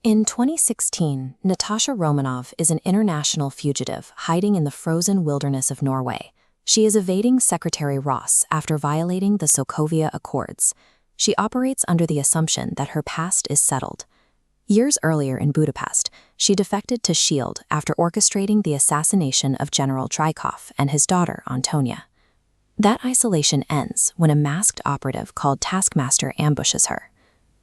In 2016, Natasha Romanoff is an international fugitive hiding in the frozen wilderness of Norway. She is evading Secretary Ross after violating the Sokovia Accords. She operates under the assumption that her past is settled. Years earlier in Budapest, she defected to SHIELD after orchestrating the assassination of General Dreykov and his daughter, Antonia. That isolation ends when a masked operative called Taskmaster ambushes her.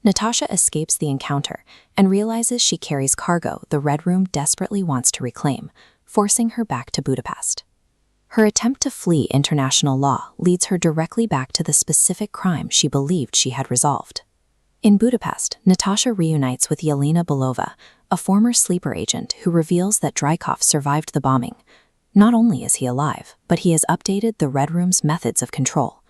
Natasha escapes the encounter and realizes she carries cargo the Red Room desperately wants to reclaim, forcing her back to Budapest. Her attempt to flee international law leads her directly back to the specific crime she believed she had resolved. In Budapest, Natasha reunites with Yelena Belova, a former sleeper agent who reveals that Dreykov survived the bombing. Not only is he alive, but he has updated the Red Room's methods of control.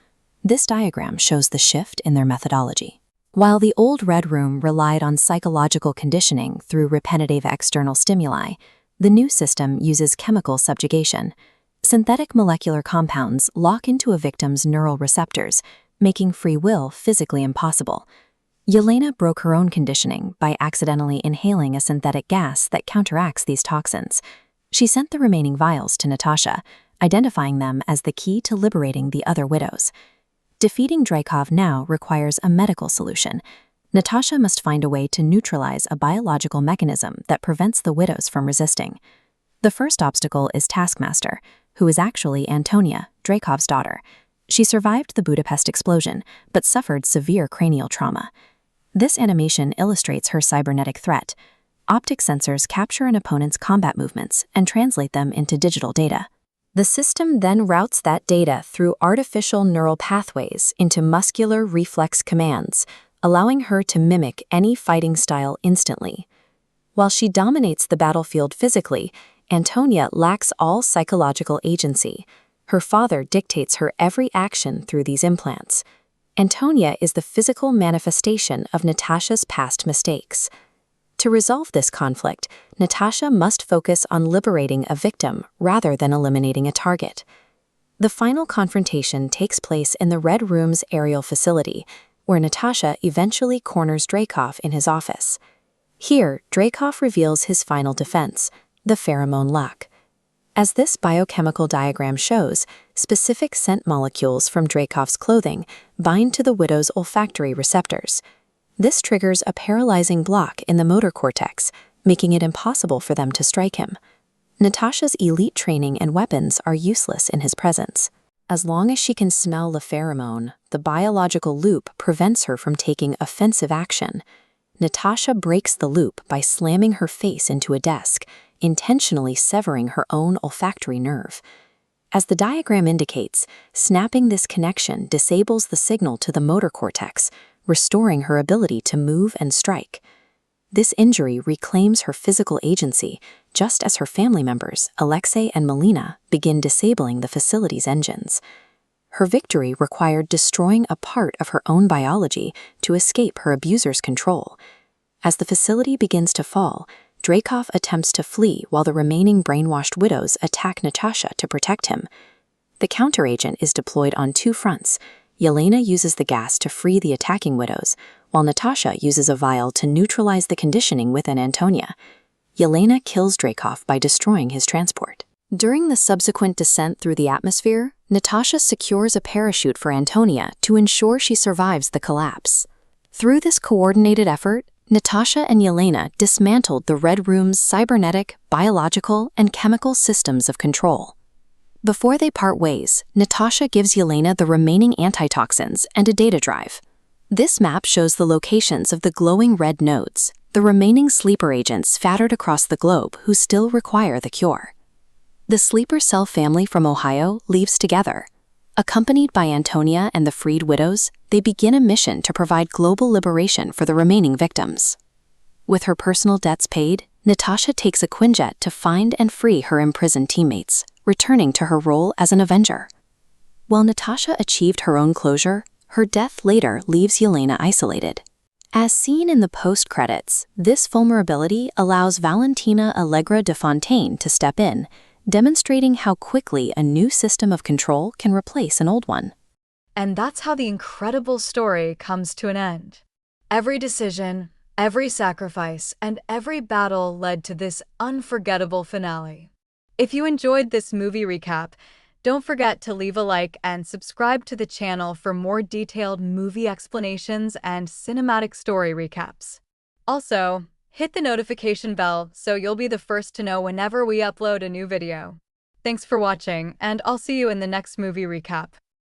This diagram shows the shift in their methodology. While the old Red Room relied on psychological conditioning through repetitive external stimuli, the new system uses chemical subjugation. Synthetic molecular compounds lock into a victim's neural receptors, making free will physically impossible. Yelena broke her own conditioning by accidentally inhaling a synthetic gas that counteracts these toxins. She sent the remaining vials to Natasha, identifying them as the key to liberating the other widows. Defeating Dreykov now requires a medical solution. Natasha must find a way to neutralize a biological mechanism that prevents the widows from resisting. The first obstacle is Taskmaster, who is actually Antonia, Dreykov's daughter. She survived the Budapest explosion, but suffered severe cranial trauma. This animation illustrates her cybernetic threat. Optic sensors capture an opponent's combat movements and translate them into digital data. The system then routes that data through artificial neural pathways into muscular reflex commands, allowing her to mimic any fighting style instantly. While she dominates the battlefield physically, Antonia lacks all psychological agency. Her father dictates her every action through these implants. Antonia is the physical manifestation of Natasha's past mistakes. To resolve this conflict, Natasha must focus on liberating a victim rather than eliminating a target. The final confrontation takes place in the Red Room's aerial facility, where Natasha eventually corners Dreykov in his office. Here, Dreykov reveals his final defense, the pheromone lock. As this biochemical diagram shows, specific scent molecules from Dreykov's clothing bind to the widow's olfactory receptors. This triggers a paralyzing block in the motor cortex, making it impossible for them to strike him. Natasha's elite training and weapons are useless in his presence. As long as she can smell the pheromone, the biological loop prevents her from taking offensive action. Natasha breaks the loop by slamming her face into a desk, intentionally severing her own olfactory nerve. As the diagram indicates, snapping this connection disables the signal to the motor cortex, restoring her ability to move and strike. This injury reclaims her physical agency, just as her family members, Alexei and Melina, begin disabling the facility's engines. Her victory required destroying a part of her own biology to escape her abuser's control. As the facility begins to fall, Dreykov attempts to flee while the remaining brainwashed widows attack Natasha to protect him. The counteragent is deployed on two fronts. Yelena uses the gas to free the attacking widows, while Natasha uses a vial to neutralize the conditioning within Antonia. Yelena kills Dreykov by destroying his transport. During the subsequent descent through the atmosphere, Natasha secures a parachute for Antonia to ensure she survives the collapse. Through this coordinated effort, Natasha and Yelena dismantled the Red Room's cybernetic, biological, and chemical systems of control. Before they part ways, Natasha gives Yelena the remaining antitoxins and a data drive. This map shows the locations of the glowing red nodes, the remaining sleeper agents scattered across the globe who still require the cure. The sleeper cell family from Ohio leaves together. Accompanied by Antonia and the freed widows, they begin a mission to provide global liberation for the remaining victims. With her personal debts paid, Natasha takes a Quinjet to find and free her imprisoned teammates, returning to her role as an Avenger. While Natasha achieved her own closure, her death later leaves Yelena isolated. As seen in the post-credits, this vulnerability allows Valentina Allegra de Fontaine to step in, demonstrating how quickly a new system of control can replace an old one. And that's how the incredible story comes to an end. Every decision, Every sacrifice and every battle led to this unforgettable finale. If you enjoyed this movie recap, don't forget to leave a like and subscribe to the channel for more detailed movie explanations and cinematic story recaps. Also, hit the notification bell so you'll be the first to know whenever we upload a new video. Thanks for watching, and I'll see you in the next movie recap.